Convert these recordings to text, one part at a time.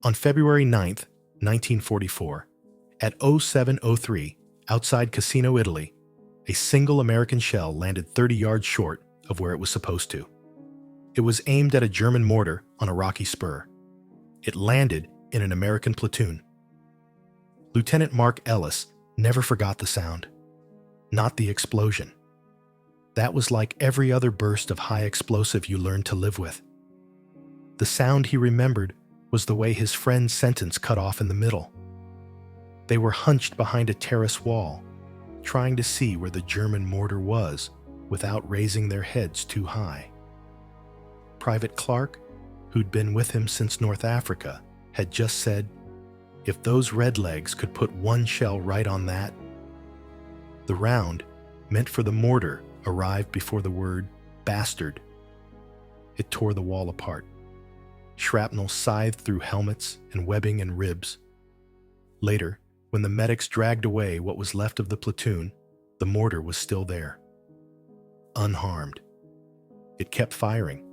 On February 9th, 1944, at 07:03, outside Cassino, Italy, a single American shell landed 30 yards short of where it was supposed to. It was aimed at a German mortar on a rocky spur. It landed in an American platoon. Lieutenant Mark Ellis never forgot the sound. Not the explosion. That was like every other burst of high explosive you learned to live with. The sound he remembered was the way his friend's sentence cut off in the middle. They were hunched behind a terrace wall, trying to see where the German mortar was without raising their heads too high. Private Clark, who'd been with him since North Africa, had just said, if those redlegs could put one shell right on that. The round, meant for the mortar, arrived before the word bastard. It tore the wall apart. Shrapnel scythed through helmets and webbing and ribs. Later, when the medics dragged away what was left of the platoon, the mortar was still there. Unharmed. It kept firing.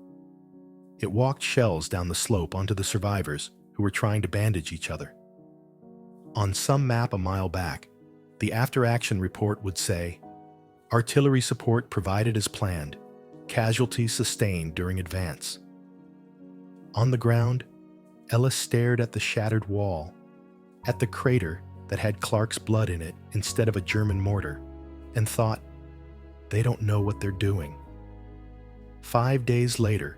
It walked shells down the slope onto the survivors who were trying to bandage each other. On some map a mile back, the after-action report would say, artillery support provided as planned, casualties sustained during advance. On the ground, Ellis stared at the shattered wall, at the crater that had Clark's blood in it instead of a German mortar, and thought, they don't know what they're doing. 5 days later,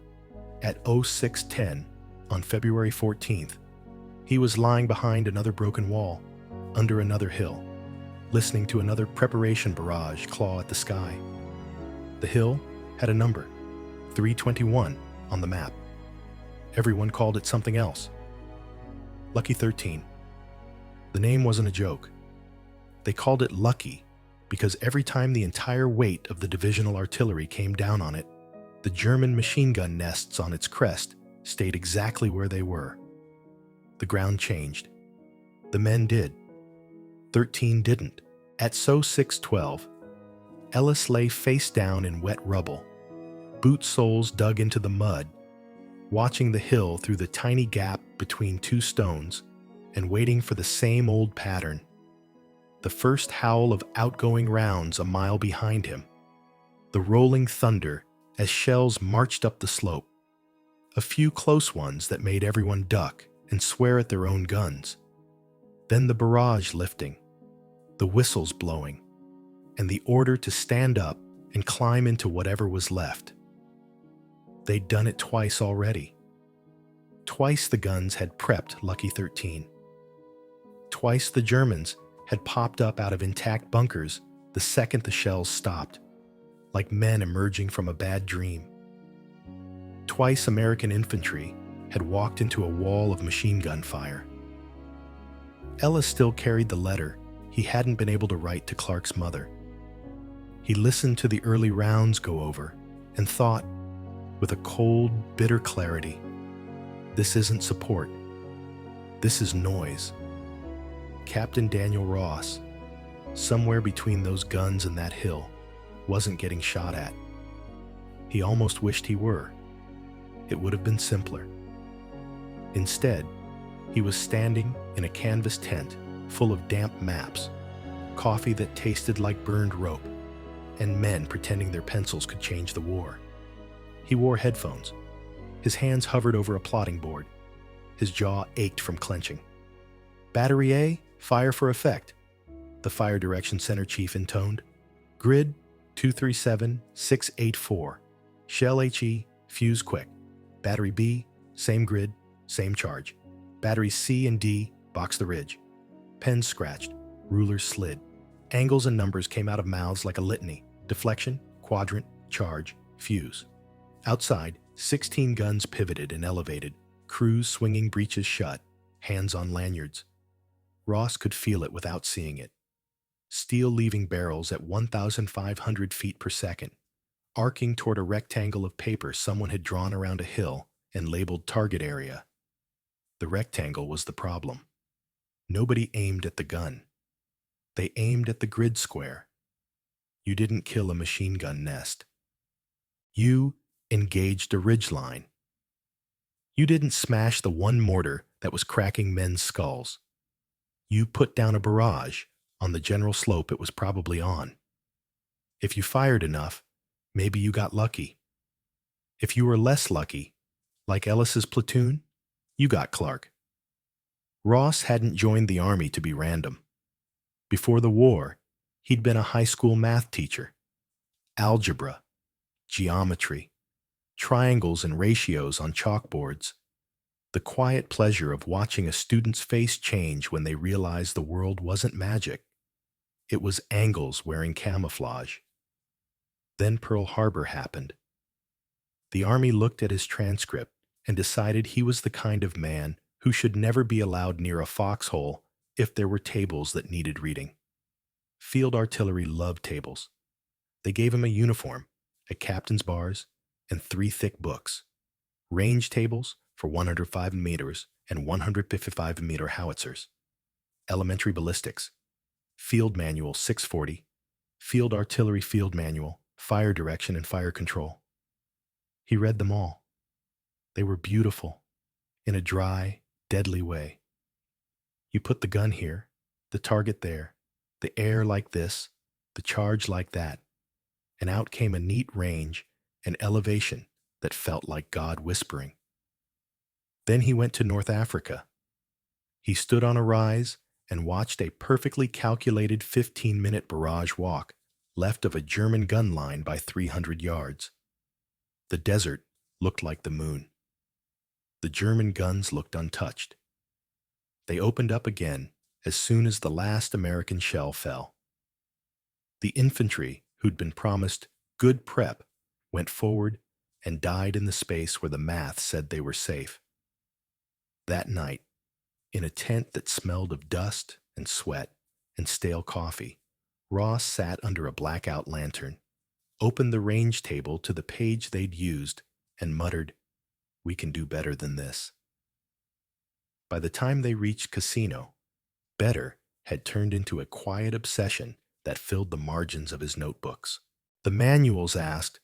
at 06:10, on February 14th, he was lying behind another broken wall, under another hill, listening to another preparation barrage claw at the sky. The hill had a number, 321, on the map. Everyone called it something else. Lucky 13. The name wasn't a joke. They called it Lucky because every time the entire weight of the divisional artillery came down on it, the German machine gun nests on its crest stayed exactly where they were. The ground changed. The men did. 13 didn't. At 06:12, Ellis lay face down in wet rubble, boot soles dug into the mud, watching the hill through the tiny gap between two stones and waiting for the same old pattern. The first howl of outgoing rounds a mile behind him. The rolling thunder as shells marched up the slope. A few close ones that made everyone duck and swear at their own guns. Then the barrage lifting, the whistles blowing, and the order to stand up and climb into whatever was left. They'd done it twice already. Twice the guns had prepped Lucky 13. Twice the Germans had popped up out of intact bunkers the second the shells stopped, like men emerging from a bad dream. Twice American infantry had walked into a wall of machine gun fire. Ellis still carried the letter he hadn't been able to write to Clark's mother. He listened to the early rounds go over and thought, with a cold, bitter clarity, this isn't support. This is noise. Captain Daniel Ross, somewhere between those guns and that hill, wasn't getting shot at. He almost wished he were. It would have been simpler. Instead, he was standing in a canvas tent full of damp maps, coffee that tasted like burned rope, and men pretending their pencils could change the war. He wore headphones. His hands hovered over a plotting board. His jaw ached from clenching. Battery A, fire for effect, the Fire Direction Center chief intoned. Grid 237684. Shell HE, fuse quick. Battery B, same grid, same charge. Batteries C and D, box the ridge. Pens scratched, rulers slid. Angles and numbers came out of mouths like a litany. Deflection, quadrant, charge, fuse. Outside, 16 guns pivoted and elevated, crews swinging breeches shut, hands on lanyards. Ross could feel it without seeing it. Steel leaving barrels at 1,500 feet per second, arcing toward a rectangle of paper someone had drawn around a hill and labeled target area. The rectangle was the problem. Nobody aimed at the gun. They aimed at the grid square. You didn't kill a machine gun nest. You engaged a ridgeline. You didn't smash the one mortar that was cracking men's skulls. You put down a barrage on the general slope it was probably on. If you fired enough, maybe you got lucky. If you were less lucky, like Ellis's platoon, you got Clark. Ross hadn't joined the army to be random. Before the war, he'd been a high school math teacher. Algebra, geometry, triangles and ratios on chalkboards. The quiet pleasure of watching a student's face change when they realized the world wasn't magic. It was angles wearing camouflage. Then Pearl Harbor happened. The Army looked at his transcript and decided he was the kind of man who should never be allowed near a foxhole if there were tables that needed reading. Field artillery loved tables. They gave him a uniform, a captain's bars, and 3 thick books. Range tables for 105 meters and 155 meter howitzers. Elementary ballistics. Field manual 640. Field artillery field manual, fire direction and fire control. He read them all. They were beautiful, in a dry, deadly way. You put the gun here, the target there, the air like this, the charge like that, and out came a neat range and elevation that felt like God whispering. Then he went to North Africa. He stood on a rise and watched a perfectly calculated 15-minute barrage walk left of a German gun line by 300 yards. The desert looked like the moon. The German guns looked untouched. They opened up again as soon as the last American shell fell. The infantry, who'd been promised good prep, went forward and died in the space where the math said they were safe. That night, in a tent that smelled of dust and sweat and stale coffee, Ross sat under a blackout lantern, opened the range table to the page they'd used, and muttered, "We can do better than this." By the time they reached Cassino, better had turned into a quiet obsession that filled the margins of his notebooks. The manuals asked,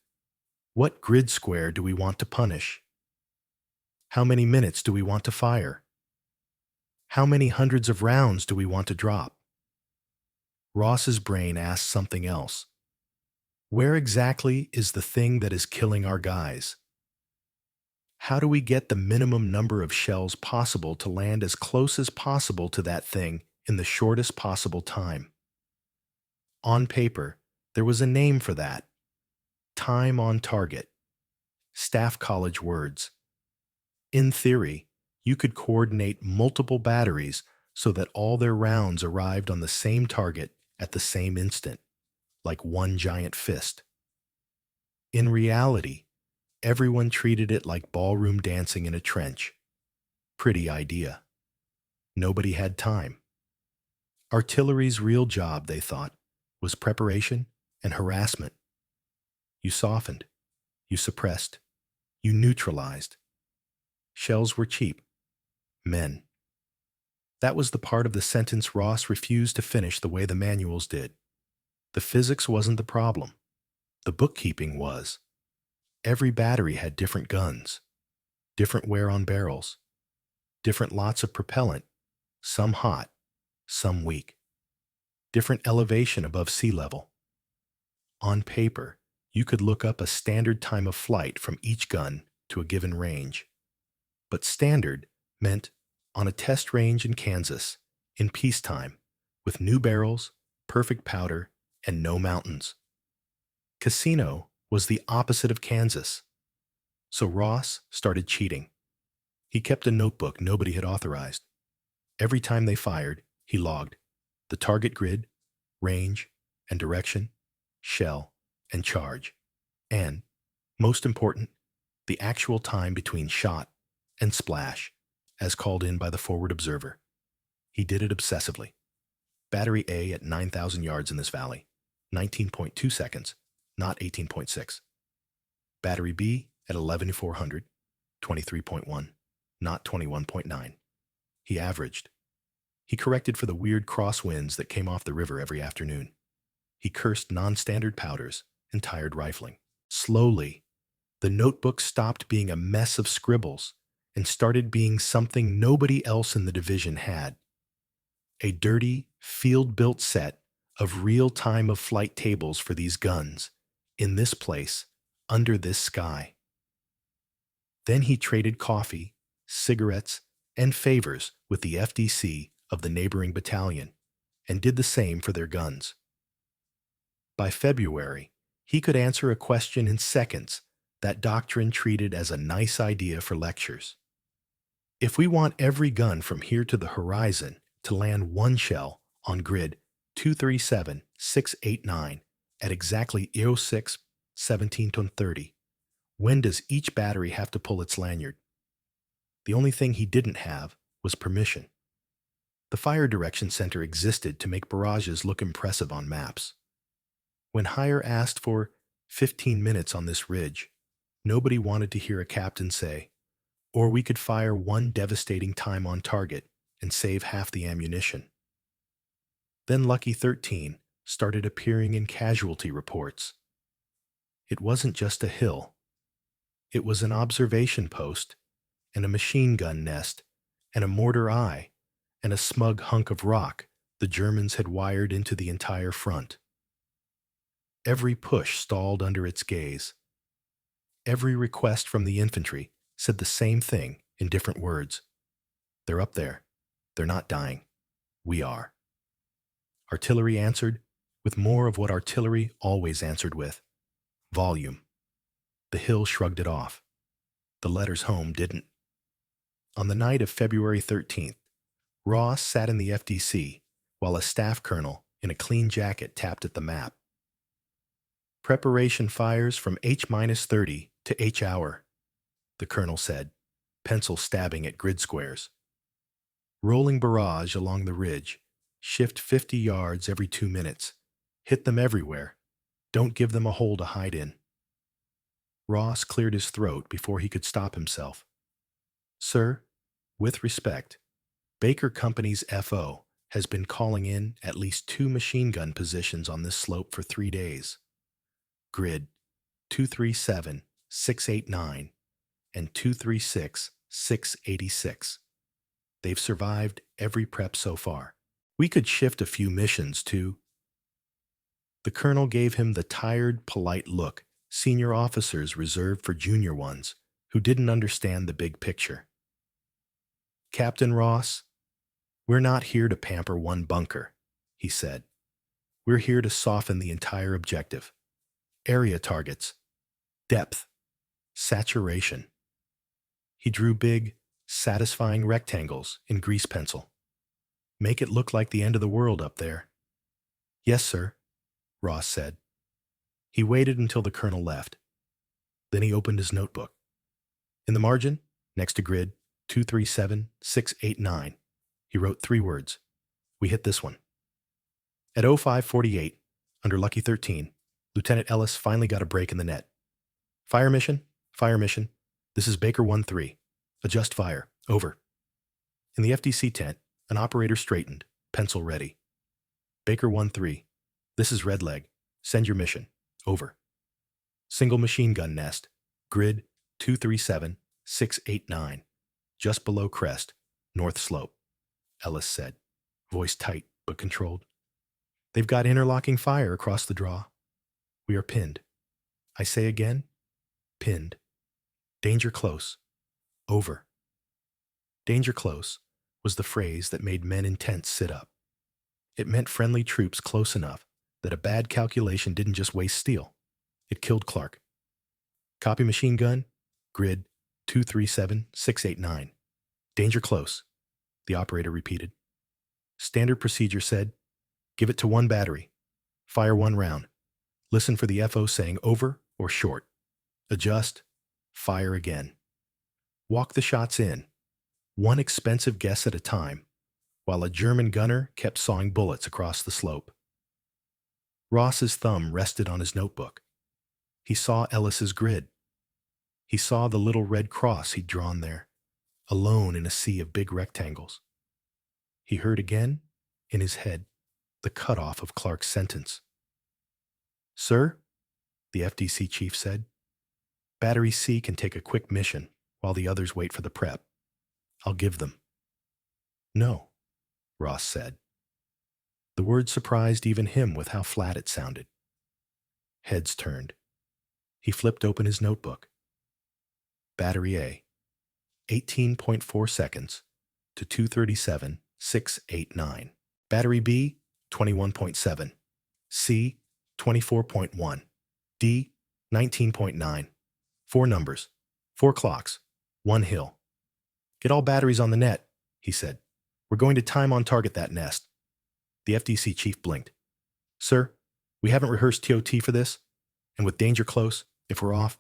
"What grid square do we want to punish? How many minutes do we want to fire? How many hundreds of rounds do we want to drop?" Ross's brain asked something else. Where exactly is the thing that is killing our guys? How do we get the minimum number of shells possible to land as close as possible to that thing in the shortest possible time? On paper, there was a name for that. Time on target. Staff college words. In theory, you could coordinate multiple batteries so that all their rounds arrived on the same target at the same instant, like one giant fist. In reality, everyone treated it like ballroom dancing in a trench. Pretty idea. Nobody had time. Artillery's real job, they thought, was preparation and harassment. You softened, you suppressed, you neutralized. Shells were cheap. Men. That was the part of the sentence Ross refused to finish the way the manuals did. The physics wasn't the problem. The bookkeeping was. Every battery had different guns, different wear on barrels, different lots of propellant, some hot, some weak, different elevation above sea level. On paper, you could look up a standard time of flight from each gun to a given range. But standard meant on a test range in Kansas, in peacetime, with new barrels, perfect powder, and no mountains. Cassino was the opposite of Kansas. So Ross started cheating. He kept a notebook nobody had authorized. Every time they fired, he logged the target grid, range, and direction, shell, and charge, and, most important, the actual time between shot and splash, as called in by the forward observer. He did it obsessively. Battery A at 9,000 yards in this valley, 19.2 seconds, not 18.6. Battery B at 11,400, 23.1, not 21.9. He averaged. He corrected for the weird crosswinds that came off the river every afternoon. He cursed non-standard powders and tired rifling. Slowly, the notebook stopped being a mess of scribbles and started being something nobody else in the division had: a dirty, field-built set of real time-of-flight tables for these guns, in this place, under this sky. Then he traded coffee, cigarettes, and favors with the FDC of the neighboring battalion, and did the same for their guns. By February, he could answer a question in seconds that doctrine treated as a nice idea for lectures. If we want every gun from here to the horizon to land one shell on grid 237689 at exactly 06:17:30, when does each battery have to pull its lanyard? The only thing he didn't have was permission. The Fire Direction Center existed to make barrages look impressive on maps. When Hire asked for 15 minutes on this ridge, nobody wanted to hear a captain say, "Or we could fire one devastating time on target and save half the ammunition." Then Lucky 13 started appearing in casualty reports. It wasn't just a hill. It was an observation post, and a machine gun nest, and a mortar eye, and a smug hunk of rock the Germans had wired into the entire front. Every push stalled under its gaze. Every request from the infantry said the same thing in different words. They're up there. They're not dying. We are. Artillery answered with more of what artillery always answered with: volume. The hill shrugged it off. The letters home didn't. On the night of February 13th, Ross sat in the FDC while a staff colonel in a clean jacket tapped at the map. "Preparation fires from H-30 to H-hour," the colonel said, pencil stabbing at grid squares. "Rolling barrage along the ridge. Shift 50 yards every 2 minutes. Hit them everywhere. Don't give them a hole to hide in." Ross cleared his throat before he could stop himself. "Sir, with respect, Baker Company's FO has been calling in at least 2 machine gun positions on this slope for 3 days. Grid 237689 and 236686. They've survived every prep so far. We could shift a few missions to—" The colonel gave him the tired, polite look senior officers reserved for junior ones who didn't understand the big picture. "Captain Ross, we're not here to pamper one bunker," he said. "We're here to soften the entire objective. Area targets, depth, saturation." He drew big, satisfying rectangles in grease pencil. "Make it look like the end of the world up there." "Yes, sir," Ross said. He waited until the colonel left. Then he opened his notebook. In the margin, next to grid 237689, he wrote 3 words. "We hit this one." At 05:48, under Lucky 13, Lieutenant Ellis finally got a break in the net. Fire mission. This is Baker 1-3. Adjust fire. Over." In the FDC tent, an operator straightened, pencil ready. "Baker 1-3. This is Redleg. Send your mission. Over." Single machine gun nest. Grid 237689. Just below crest. North slope. Ellis said, voice tight but controlled. "They've got interlocking fire across the draw. We are pinned. I say again, pinned. Danger close. Over." Danger close was the phrase that made men in tents sit up. It meant friendly troops close enough that a bad calculation didn't just waste steel. It killed Clark. "Copy machine gun, grid 237689. Danger close," the operator repeated. Standard procedure said, "Give it to 1 battery. Fire 1 round. Listen for the FO saying over or short. Adjust. Fire again. Walk the shots in, 1 expensive guess at a time, while a German gunner kept sawing bullets across the slope." Ross's thumb rested on his notebook. He saw Ellis's grid. He saw the little red cross he'd drawn there, alone in a sea of big rectangles. He heard again, in his head, the cutoff of Clark's sentence. "Sir," the FDC chief said, "Battery C can take a quick mission while the others wait for the prep. I'll give them. No, Ross said. The word surprised even him with how flat it sounded. Heads turned. He flipped open his notebook. Battery A, 18.4 seconds to 237,689. Battery B, 21.7. C, 24.1. D, 19.9. 4 numbers, 4 clocks, 1 hill. Get all batteries on the net, he said. We're going to time on target that nest. The FDC chief blinked. Sir, we haven't rehearsed TOT for this, and with danger close, if we're off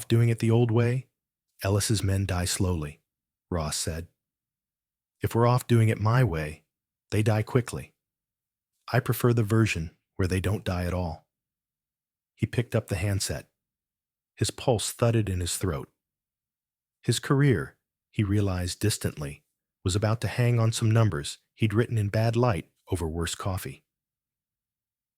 doing it the old way, Ellis's men die slowly, Ross said. If we're off doing it my way, they die quickly. I prefer the version where they don't die at all. He picked up the handset. His pulse thudded in his throat. His career, he realized distantly, was about to hang on some numbers he'd written in bad light over worse coffee.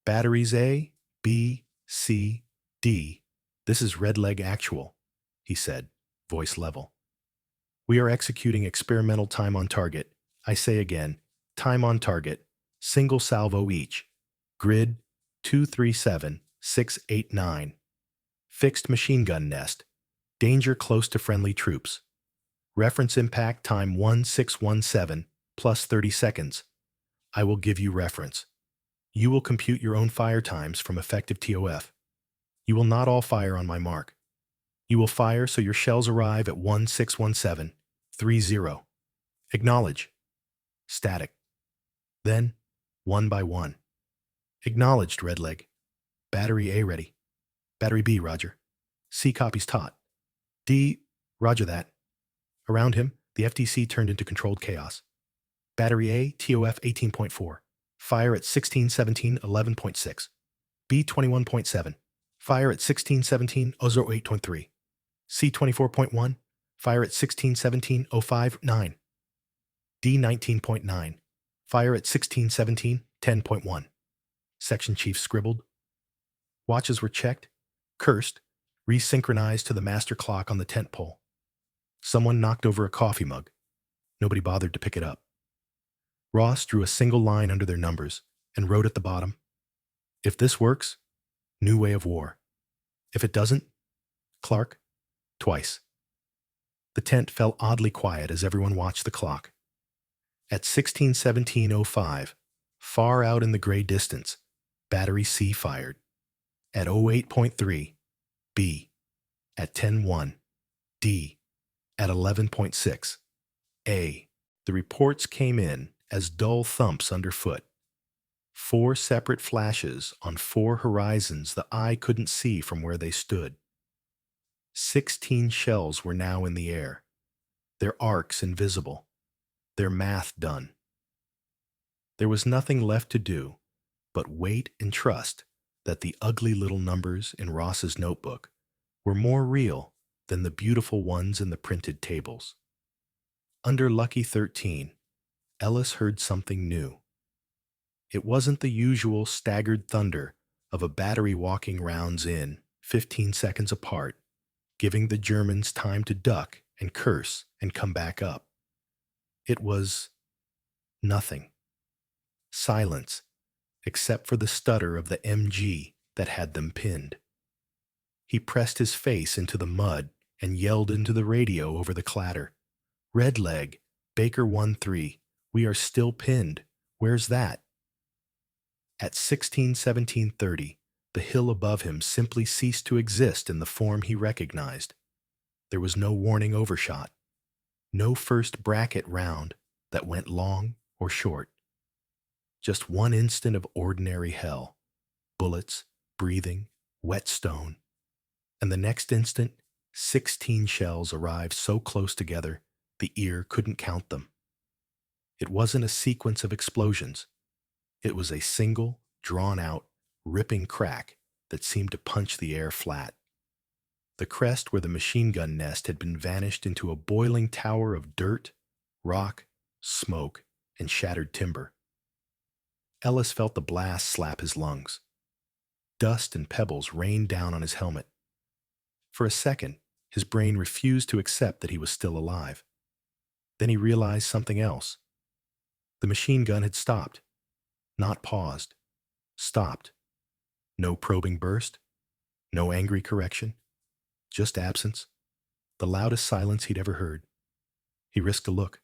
Batteries A, B, C, D. This is Red Leg Actual, he said, voice level. We are executing experimental time on target. I say again, time on target, single salvo each. Grid 237,689. Fixed machine gun nest. Danger close to friendly troops. Reference impact time 1617 plus 30 seconds. I will give you reference. You will compute your own fire times from effective TOF. You will not all fire on my mark. You will fire so your shells arrive at 1617.30. Acknowledge. Static. Then, one by one. Acknowledged, Redleg. Battery A ready. Battery B, roger. C copies taut. D, roger that. Around him, the FDC turned into controlled chaos. Battery A, TOF 18.4. Fire at 1617.11.6. B 21.7. Fire at 1617.008.3. C 24.1. Fire at 1617.059. D 19.9. Fire at 1617.10.1. Section chief scribbled. Watches were checked, cursed, resynchronized to the master clock on the tent pole. Someone knocked over a coffee mug. Nobody bothered to pick it up. Ross drew a single line under their numbers and wrote at the bottom, if this works, new way of war. If it doesn't, Clark, twice. The tent fell oddly quiet as everyone watched the clock. At 1617.05, far out in the gray distance, Battery C fired. At 08.3, B. At 10.1, D. At 11.6, A. The reports came in as dull thumps underfoot. 4 separate flashes on 4 horizons the eye couldn't see from where they stood. 16 shells were now in the air, their arcs invisible, their math done. There was nothing left to do but wait and trust that the ugly little numbers in Ross's notebook were more real than the beautiful ones in the printed tables. Under Lucky 13, Ellis heard something new. It wasn't the usual staggered thunder of a battery walking rounds in, 15 seconds apart, giving the Germans time to duck and curse and come back up. It was nothing. Silence, except for the stutter of the MG that had them pinned. He pressed his face into the mud and yelled into the radio over the clatter. Red Leg, Baker 1-3, we are still pinned. Where's that? At 1617.30, the hill above him simply ceased to exist in the form he recognized. There was no warning overshot, no first bracket round that went long or short. Just one instant of ordinary hell, bullets, breathing, wet stone, and the next instant, 16 shells arrived so close together the ear couldn't count them. It wasn't a sequence of explosions. It was a single, drawn-out, ripping crack that seemed to punch the air flat. The crest where the machine gun nest had been vanished into a boiling tower of dirt, rock, smoke, and shattered timber. Ellis felt the blast slap his lungs. Dust and pebbles rained down on his helmet. For a second, His brain refused to accept that he was still alive. Then he realized something else. The machine gun had stopped, not paused, stopped. No probing burst, no angry correction, just absence, the loudest silence he'd ever heard. He risked a look.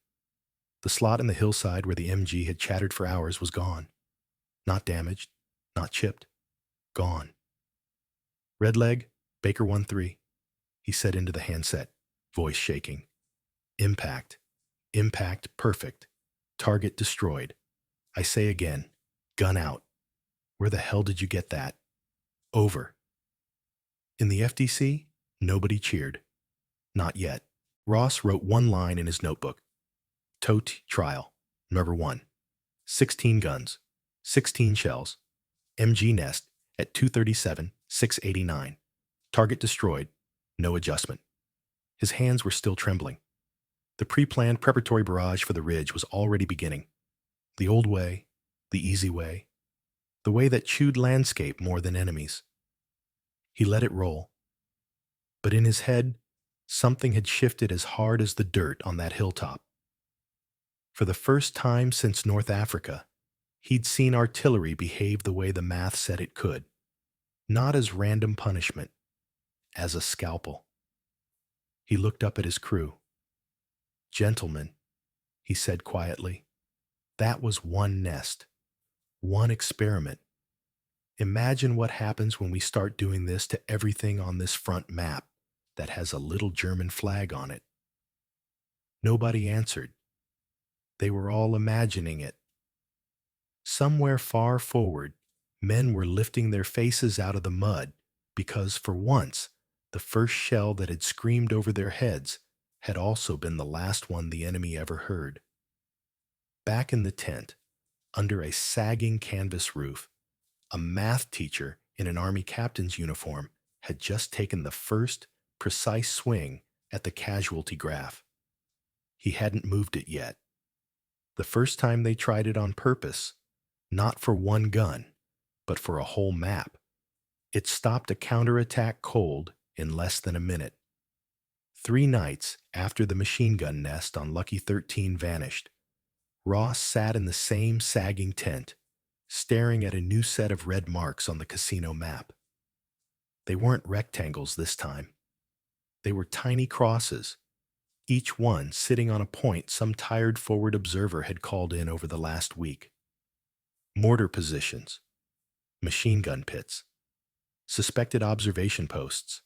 The slot in the hillside where the MG had chattered for hours was gone. Not damaged, not chipped, gone. Redleg, Baker 1-3, he said into the handset, voice shaking. Impact. Impact perfect. Target destroyed. I say again, gun out. Where the hell did you get that? Over. In the FDC, nobody cheered. Not yet. Ross wrote one line in his notebook. Tote trial. Number 1. 16 guns. 16 shells. MG nest at 237, 689. Target destroyed. No adjustment. His hands were still trembling. The pre-planned preparatory barrage for the ridge was already beginning. The old way, the easy way, the way that chewed landscape more than enemies. He let it roll. But in his head, something had shifted as hard as the dirt on that hilltop. For the first time since North Africa, he'd seen artillery behave the way the math said it could, not as random punishment, as a scalpel. He looked up at his crew. Gentlemen, he said quietly, that was one nest, one experiment. Imagine what happens when we start doing this to everything on this front map that has a little German flag on it. Nobody answered. They were all imagining it. Somewhere far forward, men were lifting their faces out of the mud because, for once, the first shell that had screamed over their heads had also been the last one the enemy ever heard. Back in the tent, under a sagging canvas roof, a math teacher in an army captain's uniform had just taken the first precise swing at the casualty graph. He hadn't moved it yet. The first time they tried it on purpose, not for one gun, but for a whole map, it stopped a counterattack cold in less than a minute. 3 nights after the machine gun nest on Lucky 13 vanished, Ross sat in the same sagging tent, staring at a new set of red marks on the Cassino map. They weren't rectangles this time. They were tiny crosses, each one sitting on a point some tired forward observer had called in over the last week. Mortar positions, machine gun pits, suspected observation posts,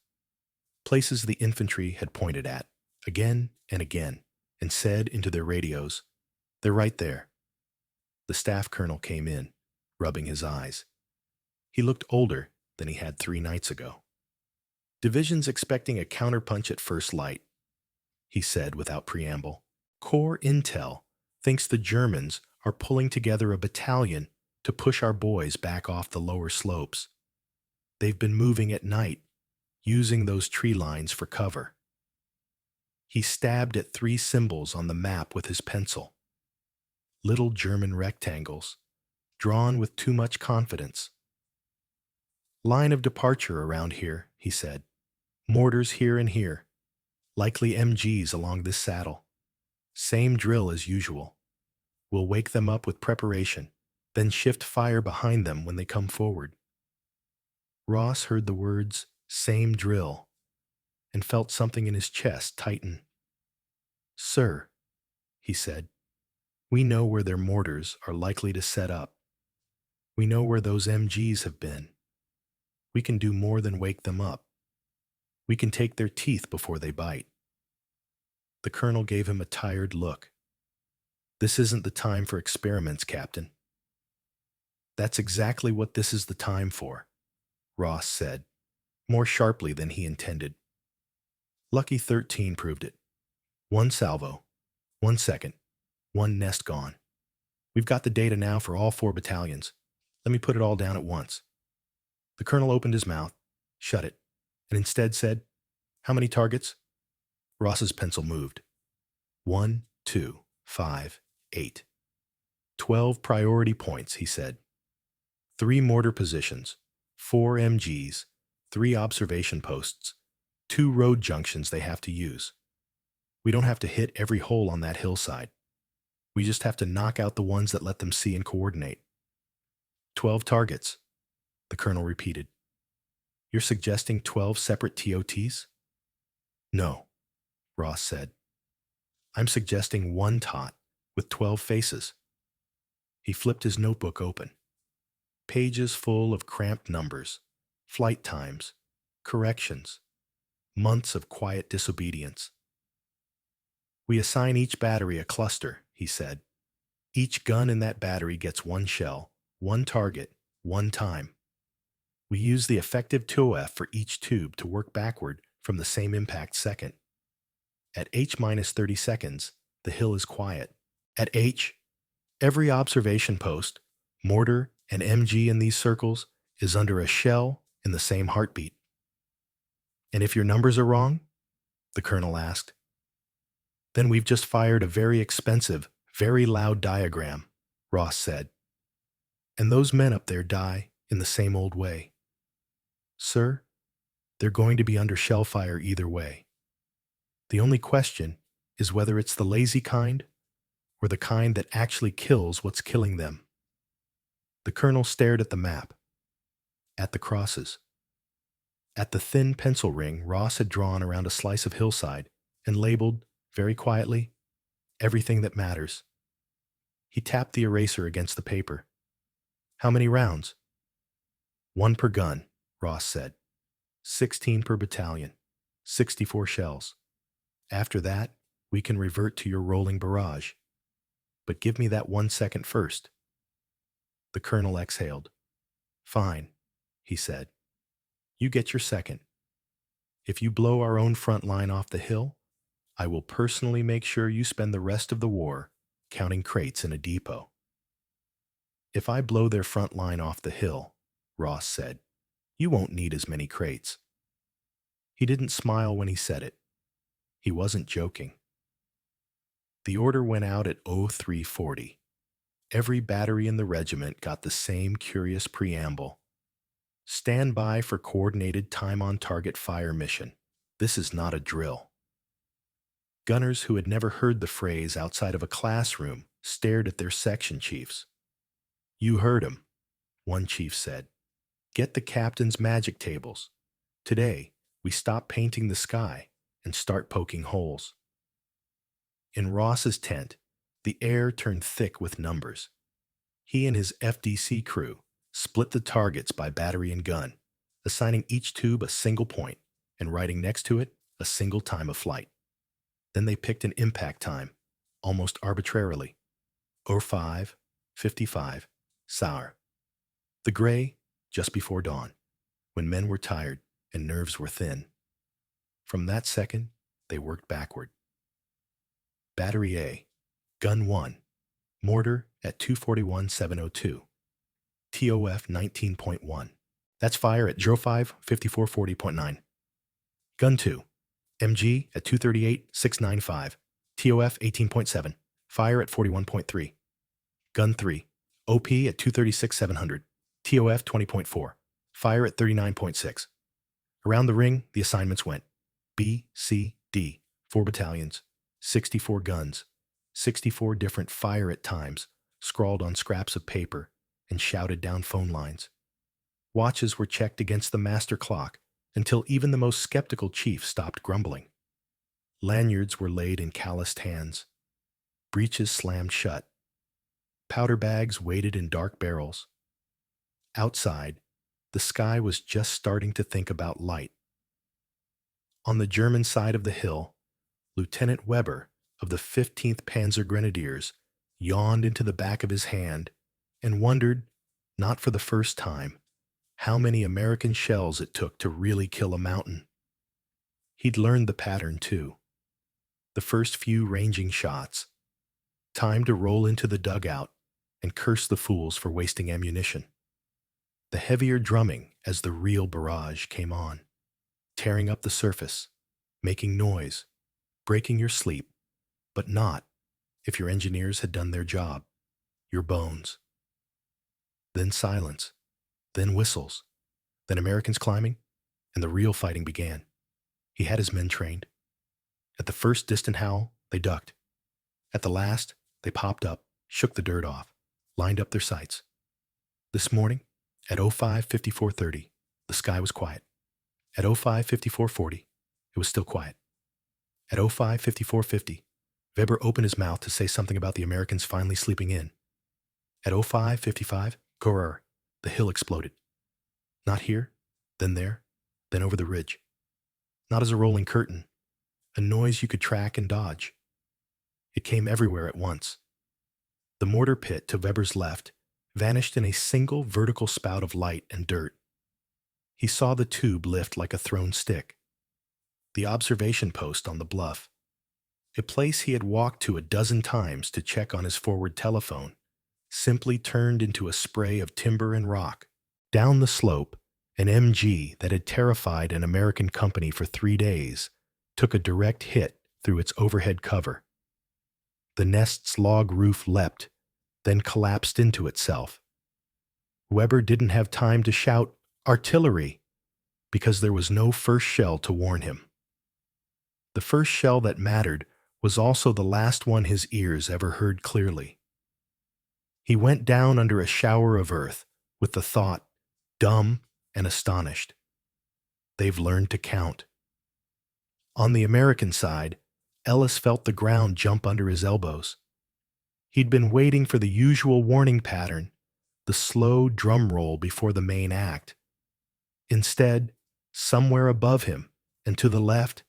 places the infantry had pointed at, again and again, and said into their radios, "They're right there." The staff colonel came in, rubbing his eyes. He looked older than he had 3 nights ago. "Division's expecting a counterpunch at first light," he said without preamble. "Corps Intel thinks the Germans are pulling together a battalion to push our boys back off the lower slopes. They've been moving at night, using those tree lines for cover." He stabbed at 3 symbols on the map with his pencil. Little German rectangles, drawn with too much confidence. "Line of departure around here," he said. "Mortars here and here. Likely MGs along this saddle. Same drill as usual. We'll wake them up with preparation, then shift fire behind them when they come forward." Ross heard the words, "same drill," and felt something in his chest tighten. "Sir," he said, "we know where their mortars are likely to set up. We know where those MGs have been. We can do more than wake them up. We can take their teeth before they bite." The colonel gave him a tired look. "This isn't the time for experiments, Captain." "That's exactly what this is the time for," Ross said, more sharply than he intended. Lucky 13 proved it. 1 salvo, 1 second, 1 nest gone. We've got the data now for all 4 battalions. Let me put it all down at once. The colonel opened his mouth, shut it, and instead said, "How many targets?" Ross's pencil moved. 1, 2, 5, 8. 12 priority points, he said. 3 mortar positions, 4 MGs, 3 observation posts, 2 road junctions they have to use. We don't have to hit every hole on that hillside. We just have to knock out the ones that let them see and coordinate. 12 targets, the colonel repeated. You're suggesting 12 separate TOTs? No, Ross said. I'm suggesting one tot with 12 faces. He flipped his notebook open. Pages full of cramped numbers, flight times, corrections, months of quiet disobedience. We assign each battery a cluster, he said. Each gun in that battery gets one shell, one target, one time. We use the effective TOF for each tube to work backward from the same impact second. At H-30 seconds, the hill is quiet. At H, every observation post, mortar, and MG in these circles is under a shell in the same heartbeat. And if your numbers are wrong? The colonel asked. Then we've just fired a very expensive, very loud diagram, Ross said. And those men up there die in the same old way. Sir, they're going to be under shell fire either way. The only question is whether it's the lazy kind or the kind that actually kills what's killing them. The colonel stared at the map, at the crosses, at the thin pencil ring Ross had drawn around a slice of hillside and labeled, very quietly, everything that matters. He tapped the eraser against the paper. How many rounds? 1 per gun, Ross said. 16 per battalion. 64 shells. After that, we can revert to your rolling barrage. But give me that 1 second first. The colonel exhaled. Fine, he said. You get your second. If you blow our own front line off the hill, I will personally make sure you spend the rest of the war counting crates in a depot. If I blow their front line off the hill, Ross said, you won't need as many crates. He didn't smile when he said it. He wasn't joking. The order went out at 0340. Every battery in the regiment got the same curious preamble. Stand by for coordinated time-on-target fire mission. This is not a drill. Gunners who had never heard the phrase outside of a classroom stared at their section chiefs. You heard him, one chief said. Get the captain's magic tables. Today, we stop painting the sky and start poking holes. In Ross's tent, the air turned thick with numbers. He and his FDC crew split the targets by battery and gun, assigning each tube a single point and writing next to it a single time of flight. Then they picked an impact time, almost arbitrarily. 05, 55, sour. The gray, just before dawn, when men were tired and nerves were thin. From that second, they worked backward. Battery A, Gun 1, mortar at 241,702. TOF 19.1. That's fire at 05, 5440.9. Gun 2, MG at 238,695. TOF 18.7. Fire at 41.3. Gun 3, OP at 236,700. TOF 20.4. Fire at 39.6. Around the ring, the assignments went B, C, D, 4 battalions, 64 guns, 64 different fire at times, scrawled on scraps of paper and shouted down phone lines. Watches were checked against the master clock until even the most skeptical chief stopped grumbling. Lanyards were laid in calloused hands. Breeches slammed shut. Powder bags waited in dark barrels. Outside, the sky was just starting to think about light. On the German side of the hill, Lieutenant Weber of the 15th Panzer Grenadiers yawned into the back of his hand and wondered, not for the first time, how many American shells it took to really kill a mountain. He'd learned the pattern, too. The first few ranging shots. Time to roll into the dugout and curse the fools for wasting ammunition. The heavier drumming as the real barrage came on, tearing up the surface, making noise, breaking your sleep, but not, if your engineers had done their job, your bones. Then silence, then whistles, then Americans climbing, and the real fighting began. He had his men trained. At the first distant howl, they ducked. At the last, they popped up, shook the dirt off, lined up their sights. This morning, at 05:54:30, the sky was quiet. At 05:54:40, it was still quiet. At 05:54:50, Weber opened his mouth to say something about the Americans finally sleeping in. At 05:55, Grrr, the hill exploded. Not here, then there, then over the ridge. Not as a rolling curtain, a noise you could track and dodge. It came everywhere at once. The mortar pit to Weber's left vanished in a single vertical spout of light and dirt. He saw the tube lift like a thrown stick. The observation post on the bluff, a place he had walked to a dozen times to check on his forward telephone, simply turned into a spray of timber and rock. Down the slope, an MG that had terrified an American company for 3 days took a direct hit through its overhead cover. The nest's log roof leapt, then collapsed into itself. Weber didn't have time to shout, "Artillery!" because there was no first shell to warn him. The first shell that mattered was also the last one his ears ever heard clearly. He went down under a shower of earth with the thought, dumb and astonished. They've learned to count. On the American side, Ellis felt the ground jump under his elbows. He'd been waiting for the usual warning pattern, the slow drum roll before the main act. Instead, somewhere above him and to the left,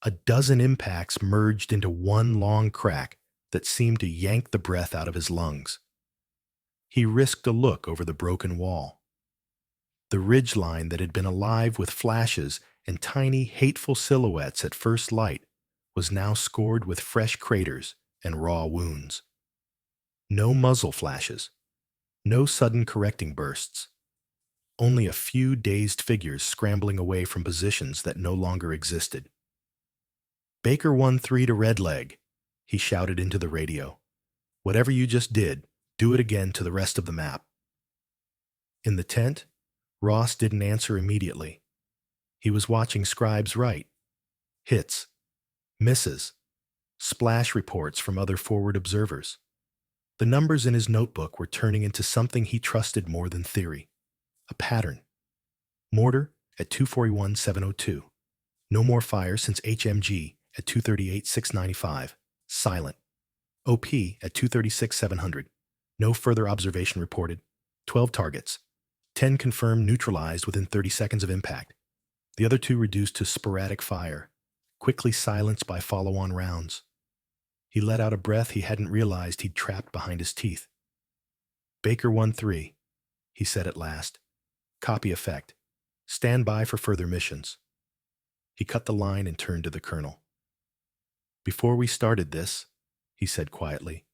a dozen impacts merged into one long crack that seemed to yank the breath out of his lungs. He risked a look over the broken wall. The ridgeline that had been alive with flashes and tiny, hateful silhouettes at first light was now scored with fresh craters and raw wounds. No muzzle flashes, no sudden correcting bursts, only a few dazed figures scrambling away from positions that no longer existed. "Baker 1-3 to Red Leg," he shouted into the radio. "Whatever you just did, do it again to the rest of the map." In the tent, Ross didn't answer immediately. He was watching Scribes write. Hits, misses, splash reports from other forward observers. The numbers in his notebook were turning into something he trusted more than theory. A pattern. Mortar at 241,702. No more fire since HMG at 238,695. Silent. OP at 236,700. No further observation reported. 12 targets. 10 confirmed neutralized within 30 seconds of impact. The other 2 reduced to sporadic fire, quickly silenced by follow-on rounds. He let out a breath he hadn't realized he'd trapped behind his teeth. "Baker 1-3, he said at last. "Copy effect. Stand by for further missions." He cut the line and turned to the colonel. "Before we started this," he said quietly,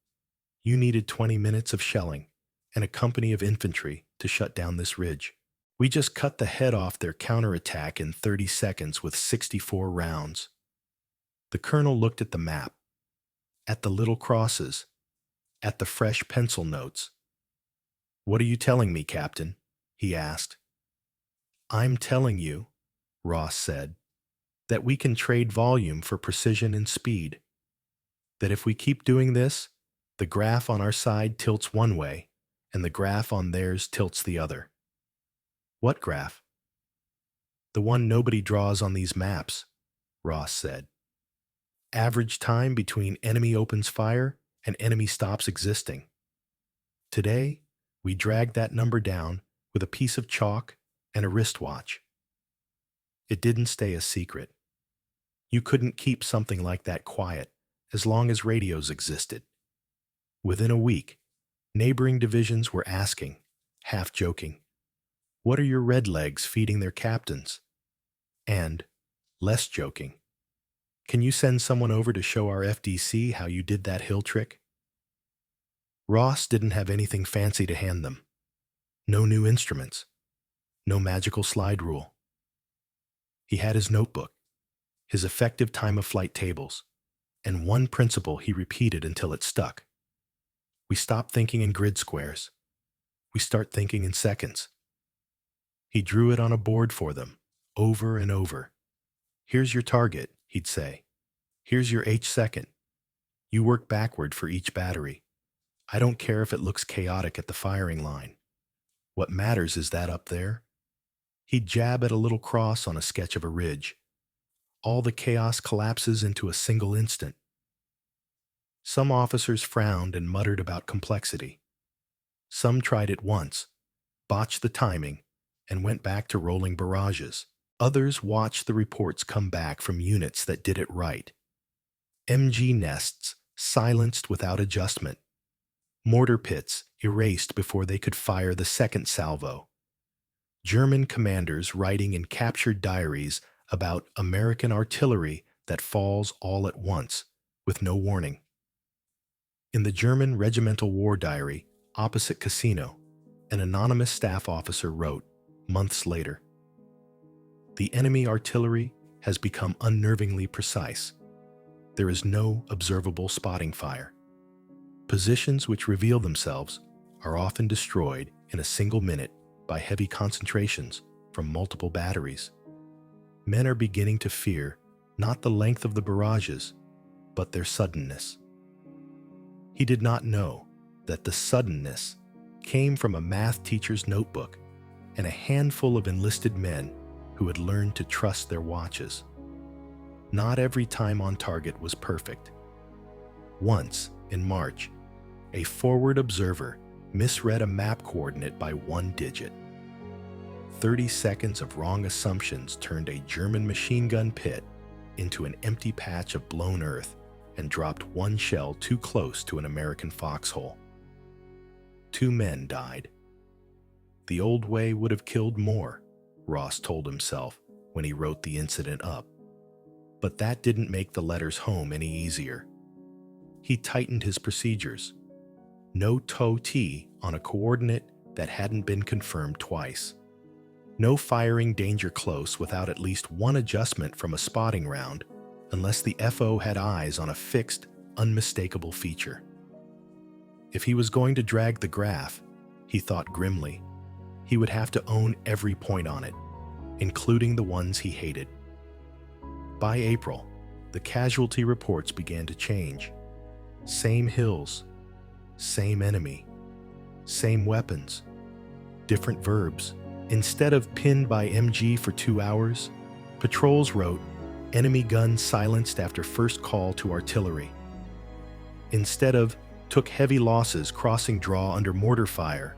"you needed 20 minutes of shelling and a company of infantry to shut down this ridge. We just cut the head off their counterattack in 30 seconds with 64 rounds." The colonel looked at the map, at the little crosses, at the fresh pencil notes. "What are you telling me, Captain?" he asked. "I'm telling you," Ross said, "that we can trade volume for precision and speed. That if we keep doing this, the graph on our side tilts one way, and the graph on theirs tilts the other." "What graph?" "The one nobody draws on these maps," Ross said. "Average time between enemy opens fire and enemy stops existing. Today, we dragged that number down with a piece of chalk and a wristwatch. It didn't stay a secret. You couldn't keep something like that quiet as long as radios existed. Within a week, neighboring divisions were asking, half joking, 'What are your red legs feeding their captains?' And, less joking, 'Can you send someone over to show our FDC how you did that hill trick?' Ross didn't have anything fancy to hand them. No new instruments. No magical slide rule. He had his notebook, his effective time of flight tables, and one principle he repeated until it stuck. We stop thinking in grid squares. We start thinking in seconds. He drew it on a board for them, over and over. "Here's your target," he'd say. "Here's your H2nd. You work backward for each battery. I don't care if it looks chaotic at the firing line. What matters is that up there." He'd jab at a little cross on a sketch of a ridge. All the chaos collapses into a single instant. Some officers frowned and muttered about complexity. Some tried it once, botched the timing, and went back to rolling barrages. Others watched the reports come back from units that did it right. MG nests silenced without adjustment. Mortar pits erased before they could fire the second salvo. German commanders writing in captured diaries about American artillery that falls all at once, with no warning. In the German regimental war diary, opposite Cassino, an anonymous staff officer wrote, months later, "The enemy artillery has become unnervingly precise. There is no observable spotting fire. Positions which reveal themselves are often destroyed in a single minute by heavy concentrations from multiple batteries. Men are beginning to fear not the length of the barrages, but their suddenness." He did not know that the suddenness came from a math teacher's notebook and a handful of enlisted men who had learned to trust their watches. Not every time on target was perfect. Once, in March, a forward observer misread a map coordinate by 1 digit. 30 seconds of wrong assumptions turned a German machine gun pit into an empty patch of blown earth and dropped 1 shell too close to an American foxhole. 2 men died. The old way would have killed more, Ross told himself when he wrote the incident up. But that didn't make the letters home any easier. He tightened his procedures. No TOE-T on a coordinate that hadn't been confirmed twice. No firing danger close without at least 1 adjustment from a spotting round, unless the FO had eyes on a fixed, unmistakable feature. If he was going to drag the graph, he thought grimly, he would have to own every point on it, including the ones he hated. By April, the casualty reports began to change. Same hills, same enemy, same weapons, different verbs. Instead of pinned by MG for 2 hours, patrols wrote, "Enemy gun silenced after first call to artillery." Instead of "took heavy losses crossing draw under mortar fire,"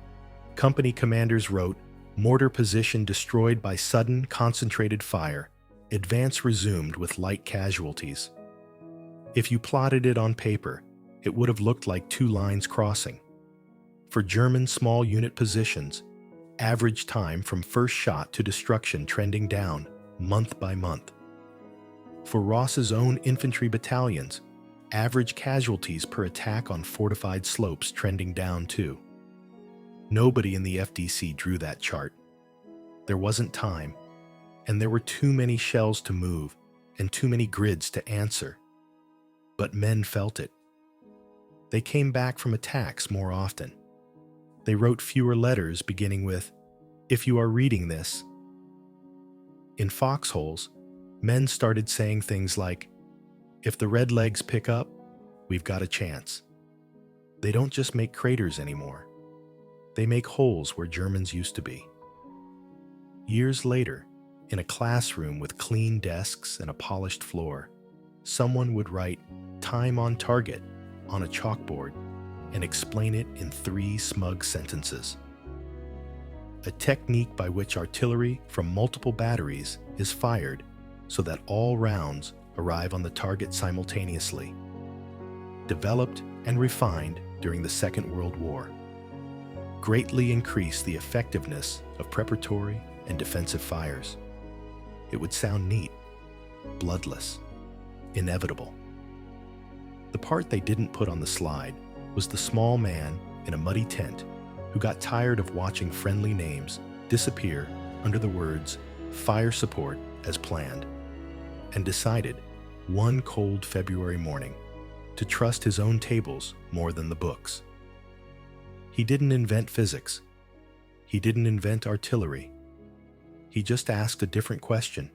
company commanders wrote, "Mortar position destroyed by sudden concentrated fire. Advance resumed with light casualties." If you plotted it on paper, it would have looked like 2 lines crossing. For German small unit positions, average time from first shot to destruction trending down, month by month. For Ross's own infantry battalions, average casualties per attack on fortified slopes trending down too. Nobody in the FDC drew that chart. There wasn't time, and there were too many shells to move and too many grids to answer. But men felt it. They came back from attacks more often. They wrote fewer letters beginning with, "If you are reading this." In foxholes, men started saying things like, "If the red legs pick up, we've got a chance." They don't just make craters anymore. They make holes where Germans used to be. Years later, in a classroom with clean desks and a polished floor, someone would write "time on target" on a chalkboard and explain it in 3 smug sentences. A technique by which artillery from multiple batteries is fired so that all rounds arrive on the target simultaneously. Developed and refined during the Second World War. Greatly increased the effectiveness of preparatory and defensive fires. It would sound neat, bloodless, inevitable. The part they didn't put on the slide was the small man in a muddy tent who got tired of watching friendly names disappear under the words "fire support as planned," and decided, one cold February morning, to trust his own tables more than the books. He didn't invent physics. He didn't invent artillery. He just asked a different question.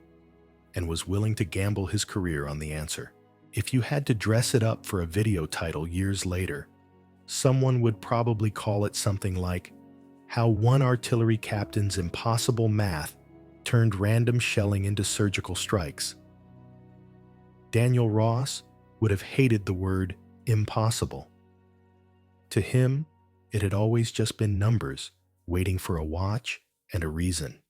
and was willing to gamble his career on the answer. If you had to dress it up for a video title years later, someone would probably call it something like How One Artillery Captain's Impossible Math Turned Random Shelling into Surgical Strikes. Daniel Ross would have hated the word impossible. To him, it had always just been numbers waiting for a watch and a reason.